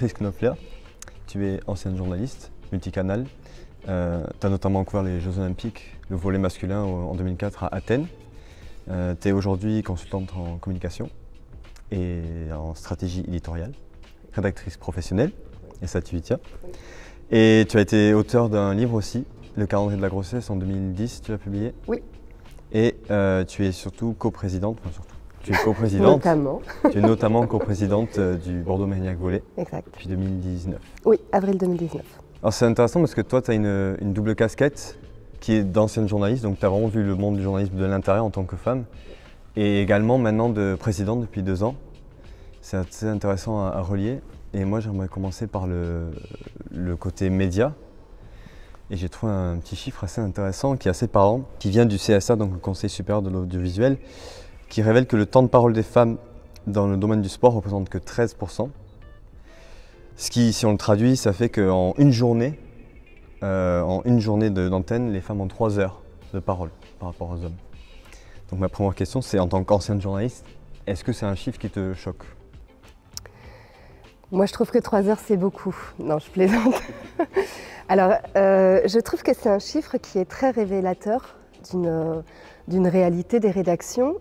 Béatrice Knopfler, tu es ancienne journaliste, multicanal. Tu as notamment couvert les Jeux Olympiques, le volley masculin en 2004 à Athènes. Tu es aujourd'hui consultante en communication et en stratégie éditoriale, rédactrice professionnelle, et ça tu y tiens. Et tu as été auteur d'un livre aussi, Le calendrier de la grossesse, en 2010, tu l'as publié. Oui. Et tu es surtout coprésidente, tu es coprésidente. Notamment. Tu es notamment coprésidente du Bordeaux-Mérignac Volley. Exact. Depuis 2019. Oui, avril 2019. Alors c'est intéressant parce que toi, tu as une double casquette qui est d'ancienne journaliste, donc tu as vraiment vu le monde du journalisme de l'intérieur en tant que femme, et également maintenant de présidente depuis 2 ans. C'est assez intéressant à relier. Et moi, j'aimerais commencer par le côté média. Et j'ai trouvé un petit chiffre assez intéressant qui est assez parlant, qui vient du CSA, donc le Conseil supérieur de l'audiovisuel, qui révèle que le temps de parole des femmes dans le domaine du sport représente que 13%. Ce qui, si on le traduit, ça fait qu'en une journée d'antenne, les femmes ont 3 heures de parole par rapport aux hommes. Donc ma première question, c'est en tant qu'ancienne journaliste, est-ce que c'est un chiffre qui te choque ? Moi, je trouve que 3 heures, c'est beaucoup. Non, je plaisante. Alors, je trouve que c'est un chiffre qui est très révélateur d'une réalité des rédactions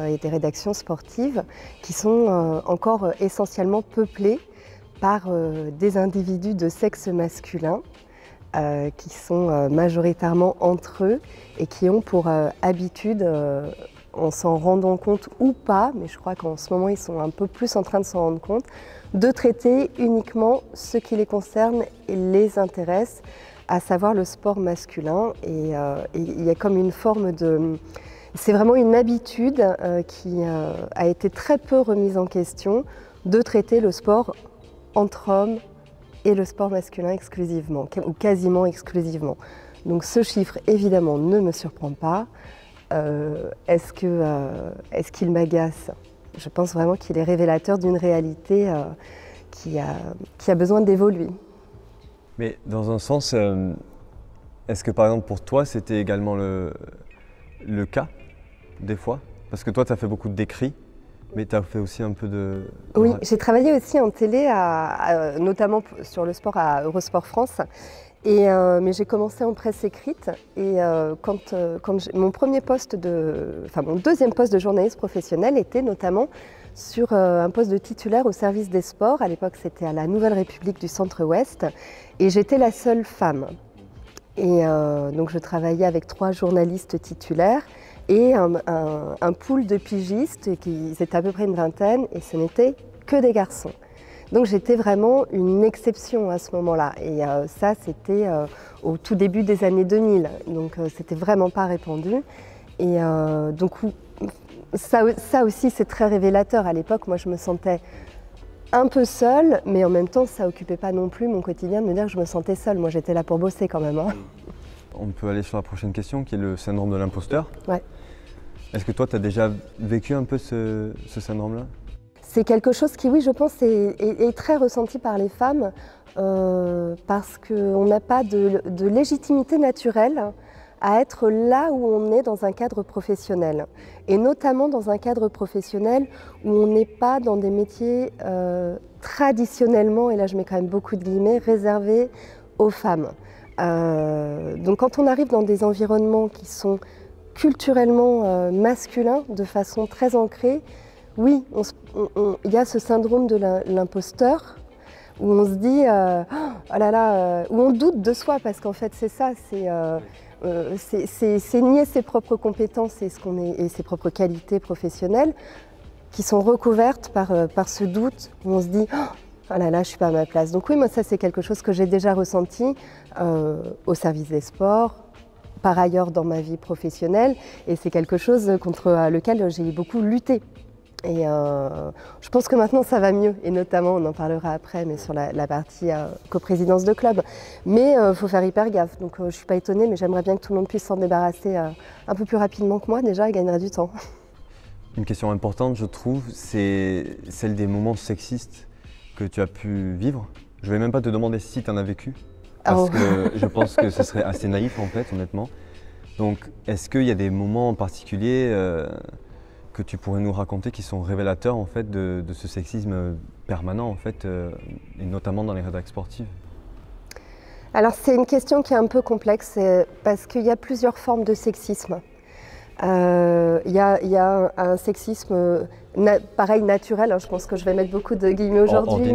et des rédactions sportives qui sont encore essentiellement peuplées par des individus de sexe masculin qui sont majoritairement entre eux et qui ont pour habitude, en s'en rendant compte ou pas, mais je crois qu'en ce moment ils sont un peu plus en train de s'en rendre compte, de traiter uniquement ce qui les concerne et les intéresse, à savoir le sport masculin. Et il y a comme une forme de... C'est vraiment une habitude qui a été très peu remise en question, de traiter le sport entre hommes et le sport masculin exclusivement, ou quasiment exclusivement. Donc ce chiffre, évidemment, ne me surprend pas. Est-ce qu'il m'agace ? Je pense vraiment qu'il est révélateur d'une réalité qui a besoin d'évoluer. Mais dans un sens, est-ce que par exemple pour toi c'était également le cas des fois? Parce que toi tu as fait beaucoup d'écrits, mais tu as fait aussi un peu de... Oui, j'ai travaillé aussi en télé, notamment sur le sport à Eurosport France. Mais j'ai commencé en presse écrite et mon deuxième poste de journaliste professionnel était notamment sur un poste de titulaire au service des sports. À l'époque, c'était à la Nouvelle République du Centre-Ouest et j'étais la seule femme. Et donc je travaillais avec 3 journalistes titulaires et un pool de pigistes, c'était à peu près une vingtaine, et ce n'était que des garçons. Donc j'étais vraiment une exception à ce moment-là. Et ça, c'était au tout début des années 2000. Donc c'était vraiment pas répandu. Et donc ça aussi, c'est très révélateur. À l'époque, moi, je me sentais un peu seule, mais en même temps, ça occupait pas non plus mon quotidien de me dire que je me sentais seule. Moi, j'étais là pour bosser quand même. Hein. On peut aller sur la prochaine question, qui est le syndrome de l'imposteur. Ouais. Est-ce que toi, tu as déjà vécu un peu ce syndrome-là ? C'est quelque chose qui, oui, je pense, est très ressenti par les femmes parce qu'on n'a pas de légitimité naturelle à être là où on est dans un cadre professionnel. Et notamment dans un cadre professionnel où on n'est pas dans des métiers traditionnellement, et là je mets quand même beaucoup de guillemets, réservés aux femmes. Donc quand on arrive dans des environnements qui sont culturellement masculins, de façon très ancrée, oui, il y a ce syndrome de l'imposteur où on se dit oh là là, où on doute de soi, parce qu'en fait c'est ça, c'est nier ses propres compétences et ses propres qualités professionnelles qui sont recouvertes par ce doute où on se dit oh là là, je ne suis pas à ma place. Donc oui, moi ça c'est quelque chose que j'ai déjà ressenti au service des sports, par ailleurs dans ma vie professionnelle, et c'est quelque chose contre lequel j'ai beaucoup lutté. Et je pense que maintenant ça va mieux, et notamment on en parlera après, mais sur la partie coprésidence de club. Mais il faut faire hyper gaffe, donc je ne suis pas étonnée, mais j'aimerais bien que tout le monde puisse s'en débarrasser un peu plus rapidement que moi, déjà, et gagnerait du temps. Une question importante, je trouve, c'est celle des moments sexistes que tu as pu vivre. Je ne vais même pas te demander si tu en as vécu, parce que je pense que ce serait assez naïf en fait, honnêtement. Donc, est-ce qu'il y a des moments en particulier que tu pourrais nous raconter qui sont révélateurs en fait, de ce sexisme permanent en fait, et notamment dans les rédactions sportives? Alors c'est une question qui est un peu complexe parce qu'il y a plusieurs formes de sexisme. Il y a un sexisme pareil naturel, hein, je pense que je vais mettre beaucoup de guillemets aujourd'hui,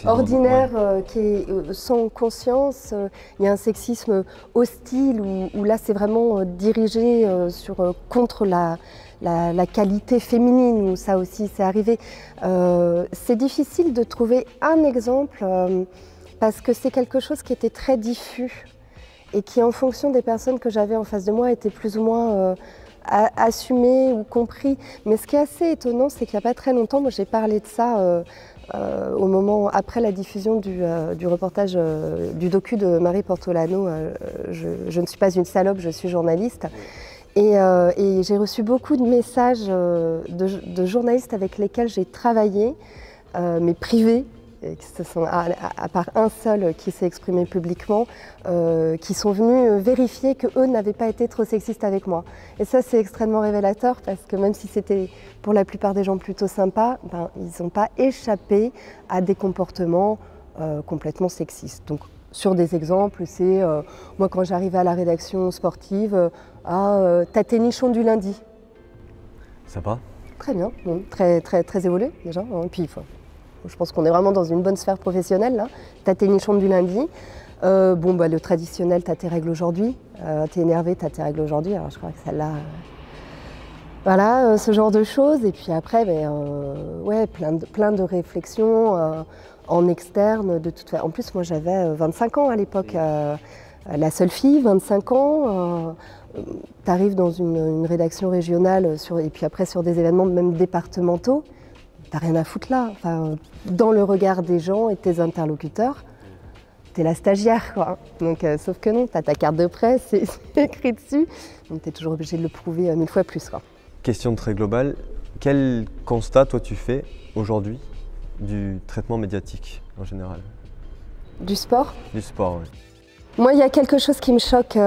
ordinaire ouais. Qui est sans conscience. Il y a un sexisme hostile où là c'est vraiment dirigé contre la qualité féminine, où ça aussi c'est arrivé. C'est difficile de trouver un exemple parce que c'est quelque chose qui était très diffus et qui en fonction des personnes que j'avais en face de moi était plus ou moins assumé ou compris. Mais ce qui est assez étonnant, c'est qu'il n'y a pas très longtemps, moi j'ai parlé de ça au moment après la diffusion du reportage du docu de Marie Portolano, je ne suis pas une salope, je suis journaliste. Et j'ai reçu beaucoup de messages de journalistes avec lesquels j'ai travaillé, mais privés, à part un seul qui s'est exprimé publiquement, qui sont venus vérifier qu'eux n'avaient pas été trop sexistes avec moi. Et ça, c'est extrêmement révélateur parce que même si c'était pour la plupart des gens plutôt sympas, ils n'ont pas échappé à des comportements complètement sexistes. Donc, sur des exemples, c'est moi quand j'arrivais à la rédaction sportive, t'as tes nichons du lundi. Sympa. Très bien, bon, très évolué déjà. Et puis, je pense qu'on est vraiment dans une bonne sphère professionnelle là. T'as tes nichons du lundi. Le traditionnel, t'as tes règles aujourd'hui. T'es énervé, t'as tes règles aujourd'hui. Alors je crois que celle-là, voilà, ce genre de choses. Et puis après, ouais, plein de réflexions en externe. De toute façon. En plus, moi j'avais 25 ans à l'époque. La seule fille, 25 ans. T'arrives dans une rédaction régionale et puis après sur des événements même départementaux. T'as rien à foutre là. Enfin, dans le regard des gens et de tes interlocuteurs, t'es la stagiaire, quoi. Donc, sauf que non, t'as ta carte de presse, c'est écrit dessus. Donc, t'es toujours obligé de le prouver 1000 fois plus, quoi. Question très globale. Quel constat, toi, tu fais aujourd'hui du traitement médiatique en général? Du sport? Du sport, oui. Moi, il y a quelque chose qui me choque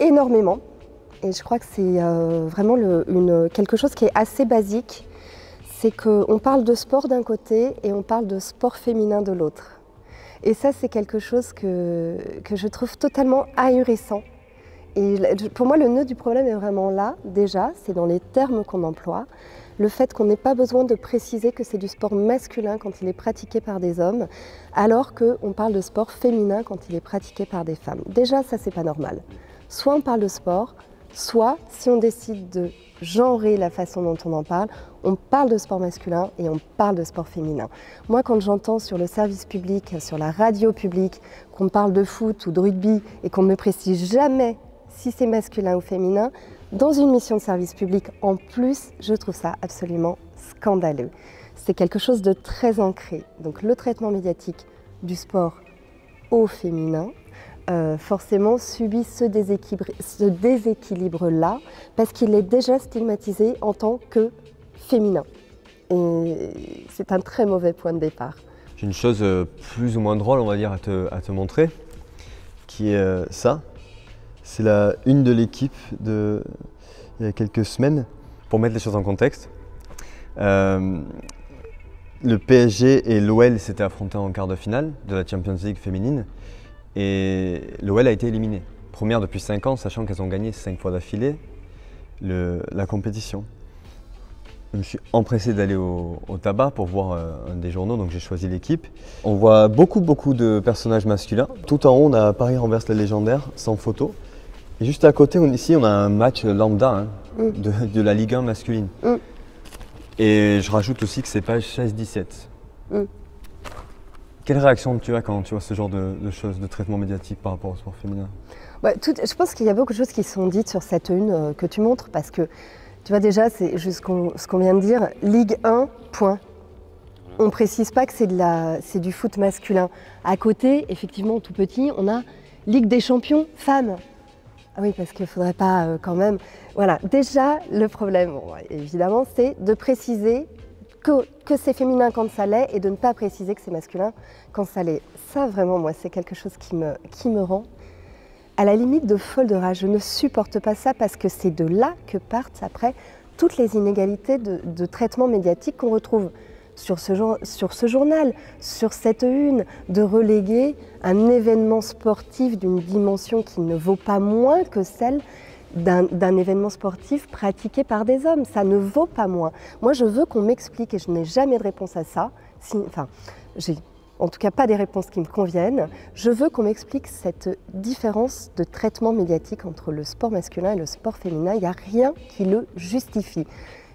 énormément. Et je crois que c'est vraiment quelque chose qui est assez basique. C'est qu'on parle de sport d'un côté et on parle de sport féminin de l'autre. Et ça, c'est quelque chose que je trouve totalement ahurissant. Et pour moi, le nœud du problème est vraiment là, déjà, c'est dans les termes qu'on emploie. Le fait qu'on n'ait pas besoin de préciser que c'est du sport masculin quand il est pratiqué par des hommes, alors qu'on parle de sport féminin quand il est pratiqué par des femmes. Déjà, ça, c'est pas normal. Soit on parle de sport, soit, si on décide de genrer la façon dont on parle de sport masculin et on parle de sport féminin. Moi, quand j'entends sur le service public, sur la radio publique, qu'on parle de foot ou de rugby et qu'on ne me précise jamais si c'est masculin ou féminin, dans une mission de service public, en plus, je trouve ça absolument scandaleux. C'est quelque chose de très ancré. Donc le traitement médiatique du sport au féminin, forcément subit ce déséquilibre-là parce qu'il est déjà stigmatisé en tant que féminin. Et c'est un très mauvais point de départ. J'ai une chose plus ou moins drôle, on va dire, à te montrer, qui est ça. C'est la une de l'équipe il y a quelques semaines. Pour mettre les choses en contexte, le PSG et l'OL s'étaient affrontés en quart de finale de la Champions League féminine. Et l'OL a été éliminée. Première depuis 5 ans, sachant qu'elles ont gagné 5 fois d'affilée la compétition. Je me suis empressé d'aller au tabac pour voir un des journaux, donc j'ai choisi l'équipe. On voit beaucoup de personnages masculins. Tout en haut, on a Paris renverse les légendaires, sans photo. Et juste à côté, ici, on a un match lambda de la Ligue 1 masculine. Et je rajoute aussi que c'est page 16-17. Quelle réaction tu as quand tu vois ce genre de choses, de traitement médiatique par rapport au sport féminin? Je pense qu'il y a beaucoup de choses qui sont dites sur cette une que tu montres parce que, tu vois déjà, c'est juste ce qu'on vient de dire, Ligue 1, point. On ne précise pas que c'est du foot masculin. À côté, effectivement, tout petit, on a Ligue des champions femmes. Ah oui, parce qu'il ne faudrait pas quand même... Voilà, déjà, le problème, évidemment, c'est de préciser que c'est féminin quand ça l'est et de ne pas préciser que c'est masculin quand ça l'est. Ça, vraiment, moi, c'est quelque chose qui me rend à la limite de folle de rage. Je ne supporte pas ça parce que c'est de là que partent après toutes les inégalités de traitement médiatique qu'on retrouve sur ce journal, sur cette une, de reléguer un événement sportif d'une dimension qui ne vaut pas moins que celle d'un événement sportif pratiqué par des hommes. Ça ne vaut pas moins. Moi, je veux qu'on m'explique, et je n'ai jamais de réponse à ça, j'ai en tout cas pas des réponses qui me conviennent. Je veux qu'on m'explique cette différence de traitement médiatique entre le sport masculin et le sport féminin. Il n'y a rien qui le justifie.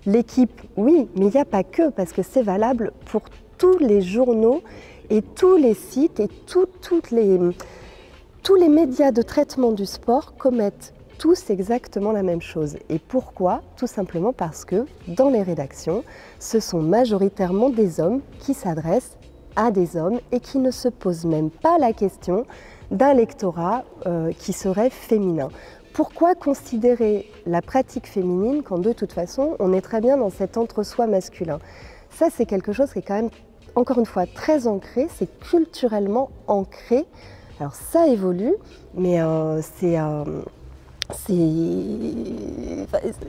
L'équipe, oui, mais il n'y a pas que, parce que c'est valable pour tous les journaux et tous les sites et tous les médias de traitement du sport commettent tous exactement la même chose. Et pourquoi? Tout simplement parce que dans les rédactions, ce sont majoritairement des hommes qui s'adressent à des hommes et qui ne se posent même pas la question d'un lectorat qui serait féminin. Pourquoi considérer la pratique féminine quand de toute façon on est très bien dans cet entre-soi masculin? Ça, c'est quelque chose qui est quand même, encore une fois, très ancré, c'est culturellement ancré. Alors ça évolue, mais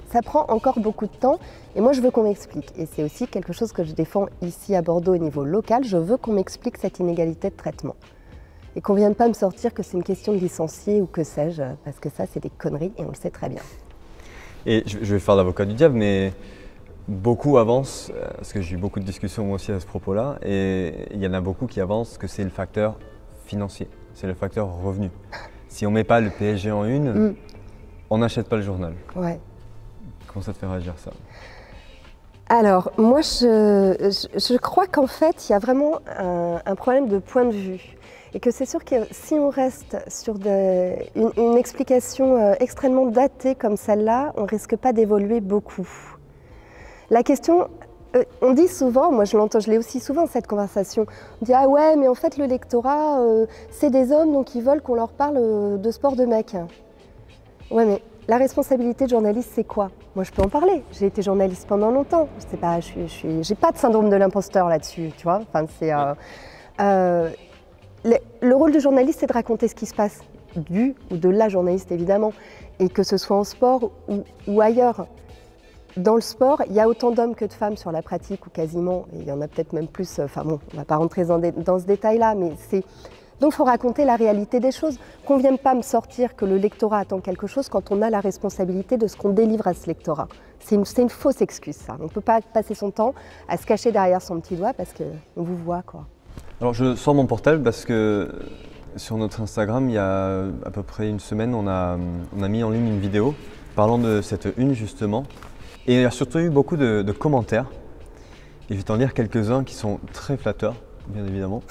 ça prend encore beaucoup de temps et moi je veux qu'on m'explique. Et c'est aussi quelque chose que je défends ici à Bordeaux au niveau local, je veux qu'on m'explique cette inégalité de traitement. Et qu'on ne vienne pas me sortir que c'est une question de licencier ou que sais-je, parce que ça c'est des conneries et on le sait très bien. Et je vais faire l'avocat du diable, mais beaucoup avancent, parce que j'ai eu beaucoup de discussions moi aussi à ce propos-là, et il y en a beaucoup qui avancent que c'est le facteur financier, c'est le facteur revenu. Si on ne met pas le PSG en une, on n'achète pas le journal. Ouais. Comment ça te fait réagir ça? Alors, moi je crois qu'en fait, il y a vraiment un problème de point de vue. Et que c'est sûr que si on reste sur une explication extrêmement datée comme celle-là, on ne risque pas d'évoluer beaucoup. La question, on dit souvent, moi je l'ai aussi souvent cette conversation, on dit « Ah ouais, mais en fait le lectorat, c'est des hommes donc ils veulent qu'on leur parle de sport de mecs. » Ouais, mais la responsabilité de journaliste, c'est quoi? Moi je peux en parler, j'ai été journaliste pendant longtemps, j'ai pas de syndrome de l'imposteur là-dessus, tu vois. Enfin, le rôle du journaliste, c'est de raconter ce qui se passe, du ou de la journaliste évidemment, et que ce soit en sport ou ailleurs. Dans le sport, il y a autant d'hommes que de femmes sur la pratique, ou quasiment, et il y en a peut-être même plus, enfin bon, on ne va pas rentrer dans ce détail-là, mais c'est... Donc il faut raconter la réalité des choses, qu'on ne vienne pas me sortir que le lectorat attend quelque chose quand on a la responsabilité de ce qu'on délivre à ce lectorat. C'est une fausse excuse, ça. On ne peut pas passer son temps à se cacher derrière son petit doigt parce qu'on vous voit, quoi. Alors je sors mon portable parce que sur notre Instagram, il y a à peu près une semaine, on a mis en ligne une vidéo parlant de cette une justement. Et il y a surtout eu beaucoup de commentaires. Et je vais t'en lire quelques-uns qui sont très flatteurs, bien évidemment.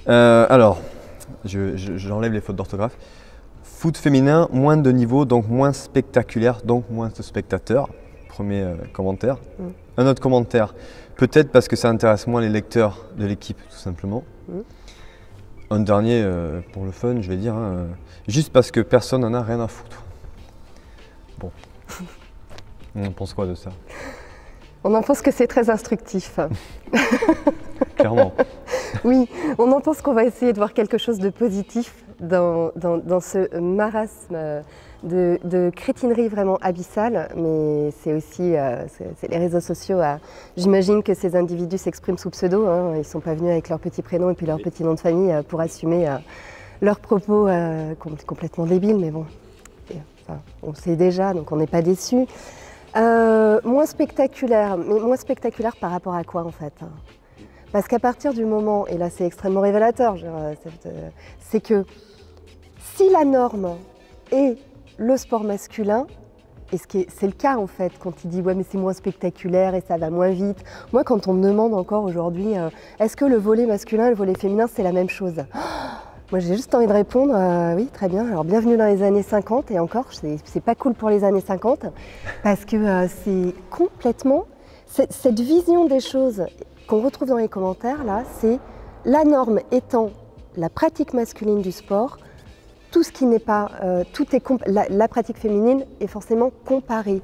Alors, j'enlève les fautes d'orthographe. Foot féminin, moins de niveau, donc moins spectaculaire, donc moins de spectateurs. Premier commentaire. Un autre commentaire. Peut-être parce que ça intéresse moins les lecteurs de l'équipe, tout simplement. Un dernier, pour le fun, je vais dire, juste parce que personne n'en a rien à foutre. Bon. On en pense quoi de ça? On en pense que c'est très instructif. Clairement. Oui, on en pense qu'on va essayer de voir quelque chose de positif dans ce marasme de crétinerie vraiment abyssale, mais c'est aussi c'est les réseaux sociaux. J'imagine que ces individus s'expriment sous pseudo, hein, ils ne sont pas venus avec leur petit prénom et puis leur petit nom de famille pour assumer leurs propos complètement débiles, mais bon, on le sait déjà, donc on n'est pas déçus. Moins spectaculaire, mais moins spectaculaire par rapport à quoi en fait? Parce qu'à partir du moment, et là c'est extrêmement révélateur, c'est que si la norme est le sport masculin, et c'est le cas en fait, quand il dit ouais mais c'est moins spectaculaire et ça va moins vite. Moi quand on me demande encore aujourd'hui, est-ce que le volley masculin et le volley féminin c'est la même chose? Moi j'ai juste envie de répondre, oui très bien, alors bienvenue dans les années 50 et encore, c'est pas cool pour les années 50, parce que c'est complètement, cette vision des choses qu'on retrouve dans les commentaires là, c'est la norme étant la pratique masculine du sport, tout ce qui n'est pas, la pratique féminine est forcément comparée.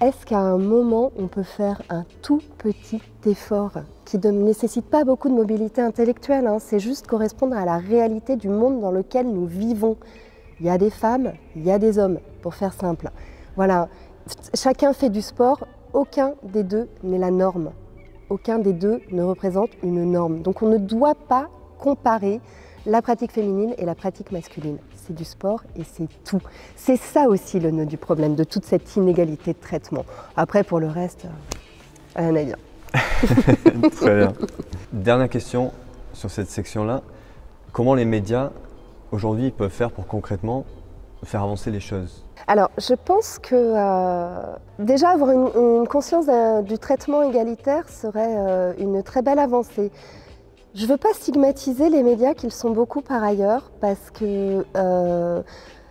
Est-ce qu'à un moment on peut faire un tout petit effort qui ne nécessite pas beaucoup de mobilité intellectuelle, hein, c'est juste correspondre à la réalité du monde dans lequel nous vivons. Il y a des femmes, il y a des hommes, pour faire simple. Voilà. chacun fait du sport, aucun des deux n'est la norme. Aucun des deux ne représente une norme. Donc on ne doit pas comparer la pratique féminine et la pratique masculine. C'est du sport et c'est tout. C'est ça aussi le nœud du problème, de toute cette inégalité de traitement. Après, pour le reste, rien à dire. Très bien. Dernière question sur cette section-là. Comment les médias, aujourd'hui, peuvent faire pour concrètement faire avancer les choses? Alors, je pense que déjà avoir une conscience du traitement égalitaire serait une très belle avancée. Je ne veux pas stigmatiser les médias qui le sont beaucoup par ailleurs, parce que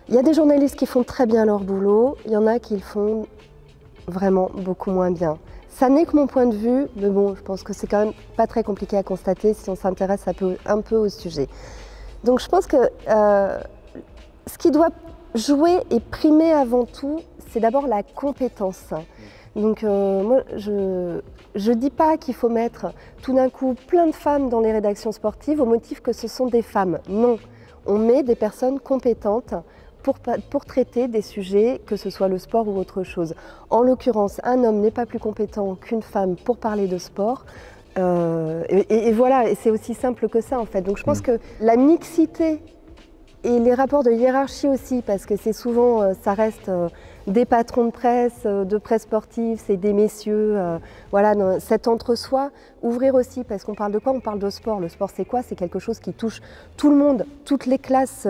y a des journalistes qui font très bien leur boulot, il y en a qui le font vraiment beaucoup moins bien. Ça n'est que mon point de vue, mais bon, je pense que c'est quand même pas très compliqué à constater si on s'intéresse un peu au sujet. Donc je pense que ce qui doit jouer et primer avant tout, c'est d'abord la compétence. Donc moi, je dis pas qu'il faut mettre tout d'un coup plein de femmes dans les rédactions sportives au motif que ce sont des femmes. Non, on met des personnes compétentes pour traiter des sujets, que ce soit le sport ou autre chose. En l'occurrence, un homme n'est pas plus compétent qu'une femme pour parler de sport. Et voilà, et c'est aussi simple que ça en fait. Donc je pense que la mixité et les rapports de hiérarchie aussi, parce que c'est souvent, ça reste des patrons de presse sportive, c'est des messieurs, voilà, cet entre-soi. Ouvrir aussi, parce qu'on parle de quoi? On parle de sport. Le sport, c'est quoi? C'est quelque chose qui touche tout le monde, toutes les classes,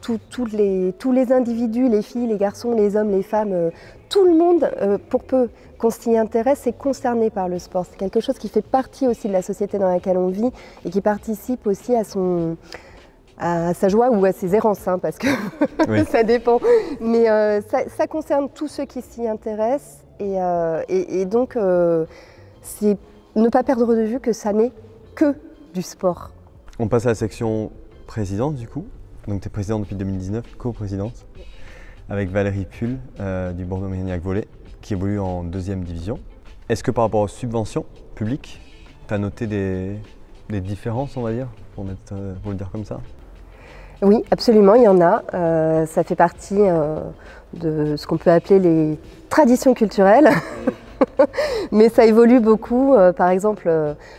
tous les individus, les filles, les garçons, les hommes, les femmes, tout le monde, pour peu qu'on s'y intéresse, est concerné par le sport. C'est quelque chose qui fait partie aussi de la société dans laquelle on vit et qui participe aussi à sa joie ou à ses errances, hein, parce que oui. Ça dépend. Mais ça concerne tous ceux qui s'y intéressent et donc c'est ne pas perdre de vue que ça n'est que du sport. On passe à la section présidente du coup. Donc tu es présidente depuis 2019, co-présidente, avec Valérie Pull du Bordeaux-Mérignac Volley, qui évolue en 2e division. Est-ce que par rapport aux subventions publiques, tu as noté des différences, on va dire, pour le dire comme ça? Oui, absolument, il y en a. Ça fait partie de ce qu'on peut appeler les traditions culturelles. Mais ça évolue beaucoup. Par exemple,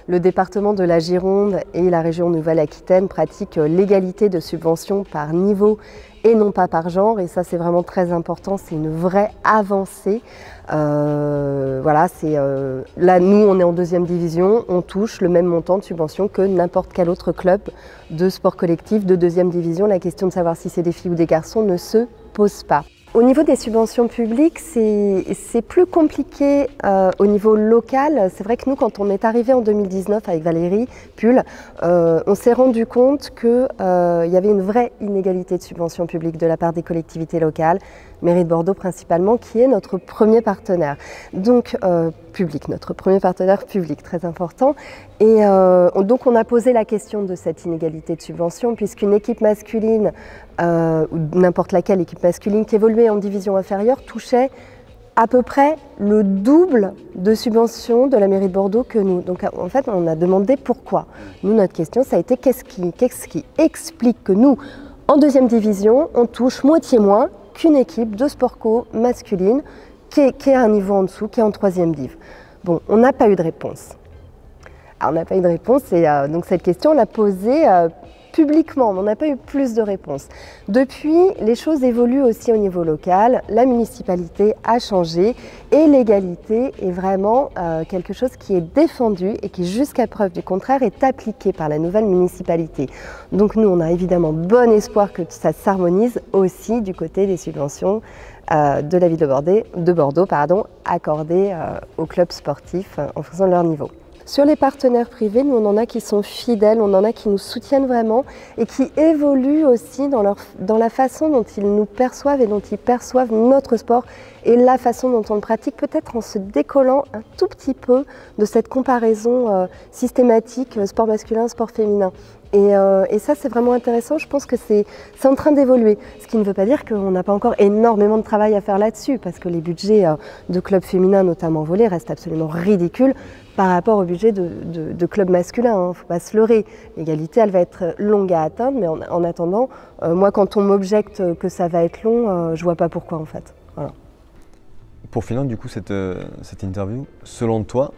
le département de la Gironde et la région Nouvelle-Aquitaine pratiquent l'égalité de subventions par niveau et non pas par genre. Et ça, c'est vraiment très important. C'est une vraie avancée. Voilà, là, nous, on est en 2e division. On touche le même montant de subvention que n'importe quel autre club de sport collectif de 2e division. La question de savoir si c'est des filles ou des garçons ne se pose pas. Au niveau des subventions publiques, c'est plus compliqué au niveau local. C'est vrai que nous, quand on est arrivé en 2019 avec Valérie Pull, on s'est rendu compte qu'il y avait une vraie inégalité de subventions publiques de la part des collectivités locales, mairie de Bordeaux principalement, qui est notre premier partenaire. Donc, public, notre premier partenaire public, très important. Et donc on a posé la question de cette inégalité de subvention, puisqu'une équipe masculine, ou n'importe laquelle équipe masculine qui évoluait en division inférieure, touchait à peu près le double de subventions de la mairie de Bordeaux que nous. Donc en fait, on a demandé pourquoi. Nous, notre question, ça a été qu'est-ce qui explique que nous, en 2e division, on touche moitié moins qu'une équipe de sport co masculine qui est à un niveau en dessous, qui est en 3e div. Bon, on n'a pas eu de réponse. Alors, on n'a pas eu de réponse et donc cette question, on l'a posée publiquement, mais on n'a pas eu plus de réponses. Depuis, les choses évoluent aussi au niveau local, la municipalité a changé et l'égalité est vraiment quelque chose qui est défendu et qui, jusqu'à preuve du contraire, est appliqué par la nouvelle municipalité. Donc nous, on a évidemment bon espoir que ça s'harmonise aussi du côté des subventions de la ville de Bordeaux, accordées aux clubs sportifs en fonction de leur niveau. Sur les partenaires privés, nous on en a qui sont fidèles, on en a qui nous soutiennent vraiment et qui évoluent aussi dans la façon dont ils nous perçoivent et dont ils perçoivent notre sport et la façon dont on le pratique, peut-être en se décollant un tout petit peu de cette comparaison systématique sport masculin, sport féminin. Et ça, c'est vraiment intéressant. Je pense que c'est en train d'évoluer. Ce qui ne veut pas dire qu'on n'a pas encore énormément de travail à faire là-dessus, parce que les budgets de clubs féminins, notamment volley, restent absolument ridicules par rapport au budget de clubs masculins. Il ne faut pas se leurrer. L'égalité, elle va être longue à atteindre, mais en attendant, moi, quand on m'objecte que ça va être long, je ne vois pas pourquoi, en fait. Voilà. Pour finir du coup cette interview, selon toi,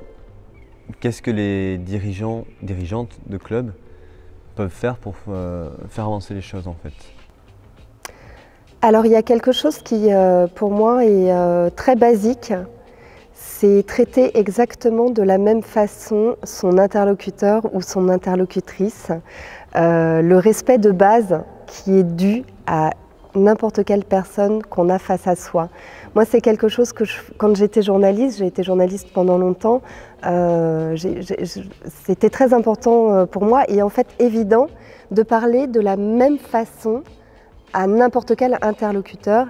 qu'est-ce que les dirigeantes de clubs peuvent faire pour faire avancer les choses en fait? Alors il y a quelque chose qui pour moi est très basique, c'est traiter exactement de la même façon son interlocuteur ou son interlocutrice. Le respect de base qui est dû à n'importe quelle personne qu'on a face à soi. Moi, c'est quelque chose que quand j'étais journaliste, j'ai été journaliste pendant longtemps, c'était très important pour moi et en fait évident de parler de la même façon à n'importe quel interlocuteur.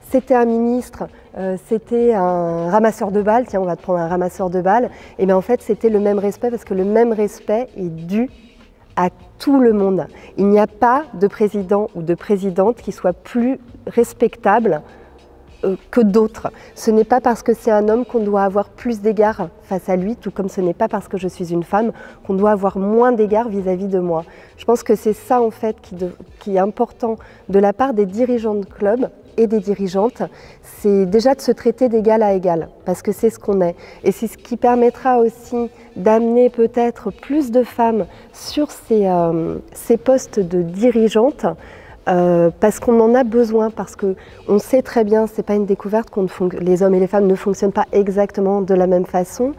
C'était un ministre, c'était un ramasseur de balles, tiens on va te prendre un ramasseur de balles, et bien en fait c'était le même respect parce que le même respect est dû à tout le monde. Il n'y a pas de président ou de présidente qui soit plus respectable que d'autres. Ce n'est pas parce que c'est un homme qu'on doit avoir plus d'égards face à lui, tout comme ce n'est pas parce que je suis une femme qu'on doit avoir moins d'égards vis-à-vis de moi. Je pense que c'est ça en fait qui est important de la part des dirigeants de club et des dirigeantes, c'est déjà de se traiter d'égal à égal, parce que c'est ce qu'on est. Et c'est ce qui permettra aussi d'amener peut-être plus de femmes sur ces postes de dirigeantes, parce qu'on en a besoin, parce qu'on sait très bien, c'est pas une découverte, les hommes et les femmes ne fonctionnent pas exactement de la même façon.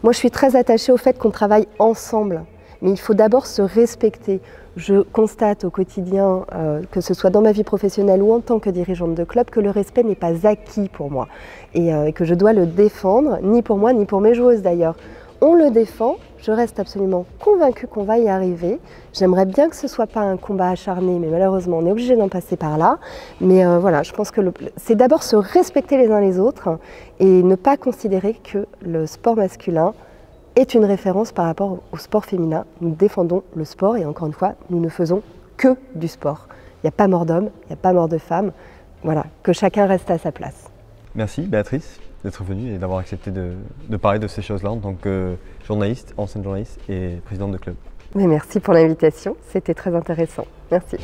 Moi, je suis très attachée au fait qu'on travaille ensemble, mais il faut d'abord se respecter. Je constate au quotidien, que ce soit dans ma vie professionnelle ou en tant que dirigeante de club, que le respect n'est pas acquis pour moi et que je dois le défendre, ni pour moi, ni pour mes joueuses d'ailleurs. On le défend, je reste absolument convaincue qu'on va y arriver. J'aimerais bien que ce ne soit pas un combat acharné, mais malheureusement on est obligé d'en passer par là. Mais voilà, je pense que c'est d'abord se respecter les uns les autres et ne pas considérer que le sport masculin est une référence par rapport au sport féminin. Nous défendons le sport et encore une fois, nous ne faisons que du sport. Il n'y a pas mort d'homme, il n'y a pas mort de femme. Voilà, que chacun reste à sa place. Merci Béatrice d'être venue et d'avoir accepté de parler de ces choses-là en tant que journaliste, ancienne journaliste et présidente de club. Mais merci pour l'invitation, c'était très intéressant. Merci.